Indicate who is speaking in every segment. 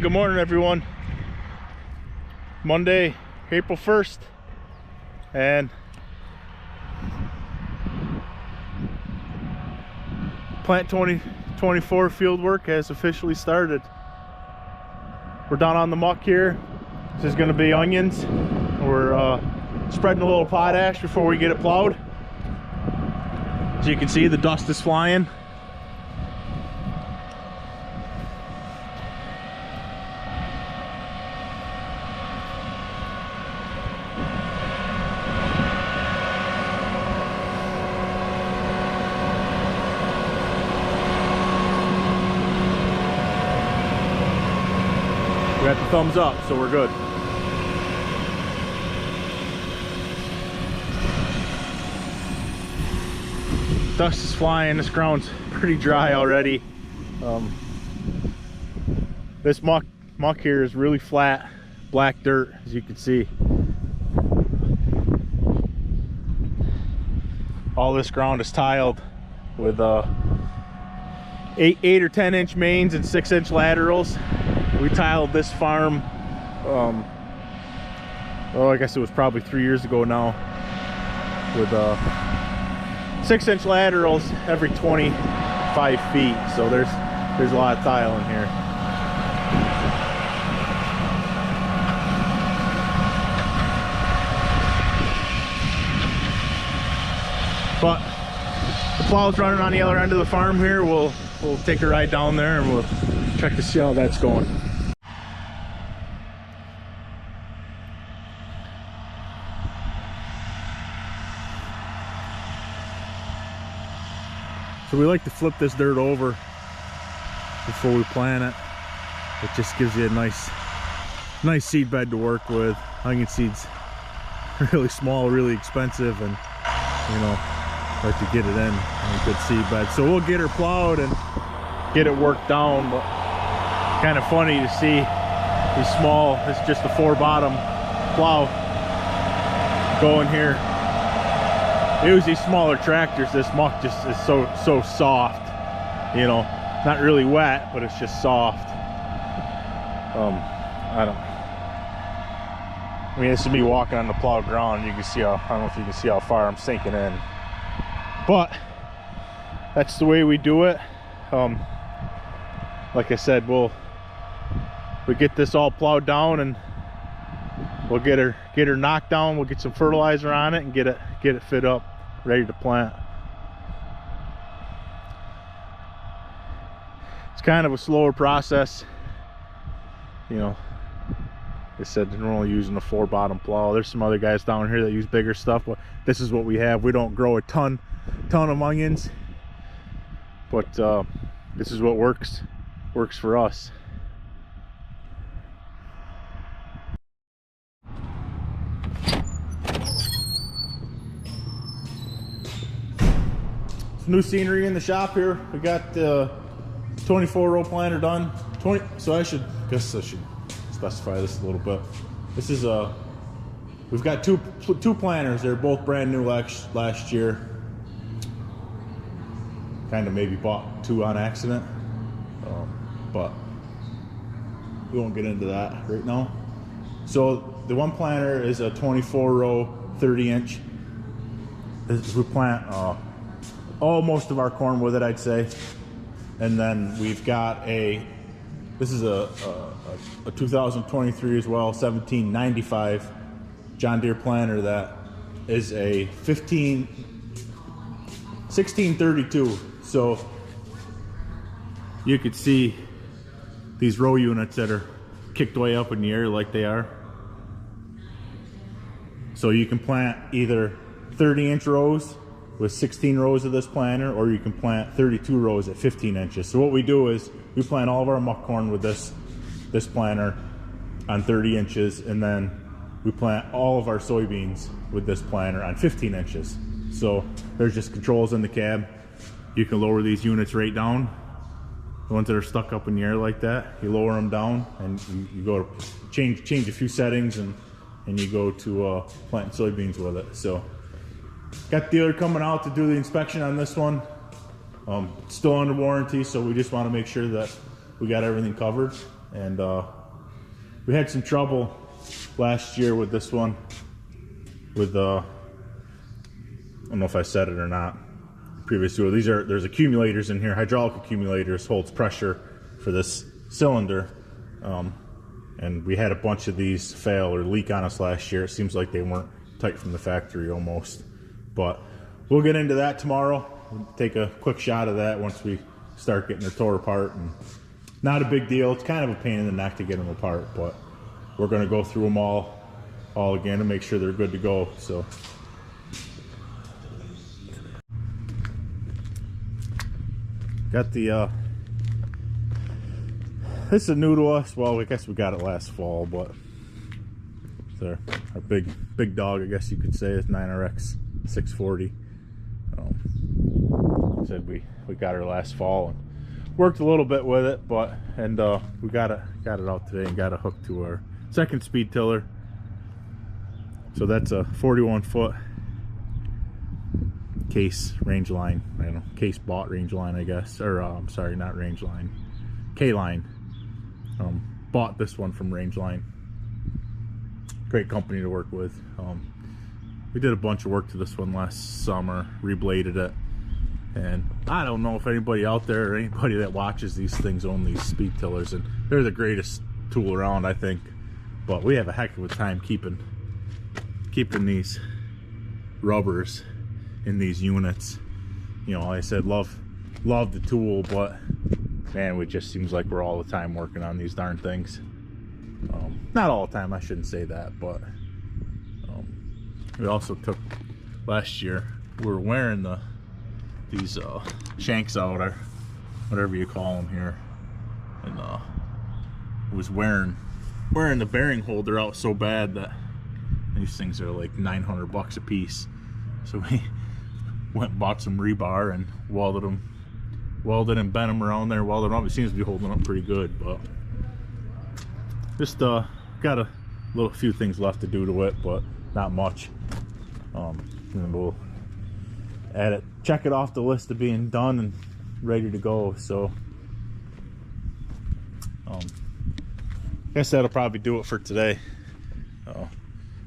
Speaker 1: good morning everyone. Monday, April 1st, and Plant 2024 field work has officially started. We're down on the muck here. This is going to be onions. We're spreading a little potash before we get it plowed. As you can see, the dust is flying. We got the thumbs up, so we're good. Dust is flying. This ground's pretty dry already. This muck here is really flat, black dirt, as you can see. All this ground is tiled with 8 or 10 inch mains and 6 inch laterals. We tiled this farm, oh, I guess it was probably 3 years ago now, with 6 inch laterals every 25 feet. So there's a lot of tile in here. But the plow's running on the other end of the farm here. We'll take a ride down there and we'll check to see how that's going. So we like to flip this dirt over before we plant it. It just gives you a nice seed bed to work with. Onion seeds really small, really expensive, and you know, like to get it in a good seed bed. So we'll get her plowed and get it worked down. But kind of funny to see these small, it's just a 4-bottom plow going here. Use these smaller tractors. This muck just is so soft, you know, not really wet, but it's just soft. I mean, this is me walking on the plowed ground. You can see how, I don't know if you can see how far I'm sinking in, but that's the way we do it. Like I said, we get this all plowed down and we'll get her knocked down. We'll get some fertilizer on it and get it fit up, ready to plant. It's kind of a slower process, you know. They said they're only using a 4-bottom plow. There's some other guys down here that use bigger stuff, but this is what we have. We don't grow a ton of onions, but this is what works for us. Some new scenery in the shop here. We got the 24-row planter done. So I guess I should specify this a little bit. This is we've got two planters. They're both brand new last year. Kind of maybe bought 2 on accident, but we won't get into that right now. So the one planter is a 24-row 30-inch. We plant most of our corn with it, I'd say. And then we've got this is a 2023 as well, 1795 John Deere planter that is a 1632. So you could see these row units that are kicked way up in the air like they are. So you can plant either 30-inch rows with 16 rows of this planter, or you can plant 32 rows at 15 inches. So what we do is we plant all of our muck corn with this planter on 30 inches, and then we plant all of our soybeans with this planter on 15 inches. So there's just controls in the cab. You can lower these units right down. The ones that are stuck up in the air like that, you lower them down, and you go to change a few settings, and you go to planting soybeans with it. So got the dealer coming out to do the inspection on this one. Still under warranty, so we just want to make sure that we got everything covered. and we had some trouble last year with this one. With I don't know if I said it or not. Previous to it, there's accumulators in here, hydraulic accumulators, holds pressure for this cylinder, and we had a bunch of these fail or leak on us last year. It seems like they weren't tight from the factory almost, but we'll get into that tomorrow. We'll take a quick shot of that once we start getting the tore apart. And not a big deal. It's kind of a pain in the neck to get them apart, but we're going to go through them all again to make sure they're good to go. So got the this is new to us. Well, I guess we got it last fall, but it's our big dog, I guess you could say, is 9RX 640. Said we got her last fall and worked a little bit with it, but we got it out today and got it hooked to our second speed tiller. So that's a 41-foot case range line. I don't know, case bought range line, I guess, or I'm sorry, not range line, K-line. Bought this one from Range Line. Great company to work with. We did a bunch of work to this one last summer, rebladed it, and I don't know if anybody out there or anybody that watches these things own these speed tillers, and they're the greatest tool around, I think, but we have a heck of a time keeping these rubbers in these units. You know, like I said, love the tool, but man, it just seems like we're all the time working on these darn things. Not all the time, I shouldn't say that, but we also took last year, we were wearing these shanks out, or whatever you call them here, and it was wearing the bearing holder out so bad that these things are like $900 a piece. So we went and bought some rebar and welded and bent them around there, welded them up. It seems to be holding up pretty good, but just got a few things left to do to it, but not much. And we'll add it, check it off the list of being done and ready to go. So I guess that'll probably do it for today.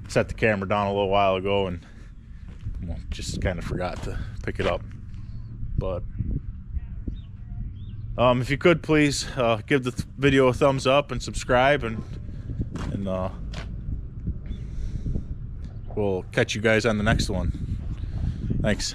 Speaker 1: Set the camera down a little while ago and just kind of forgot to pick it up, but if you could please give the video a thumbs up and subscribe, and we'll catch you guys on the next one. Thanks.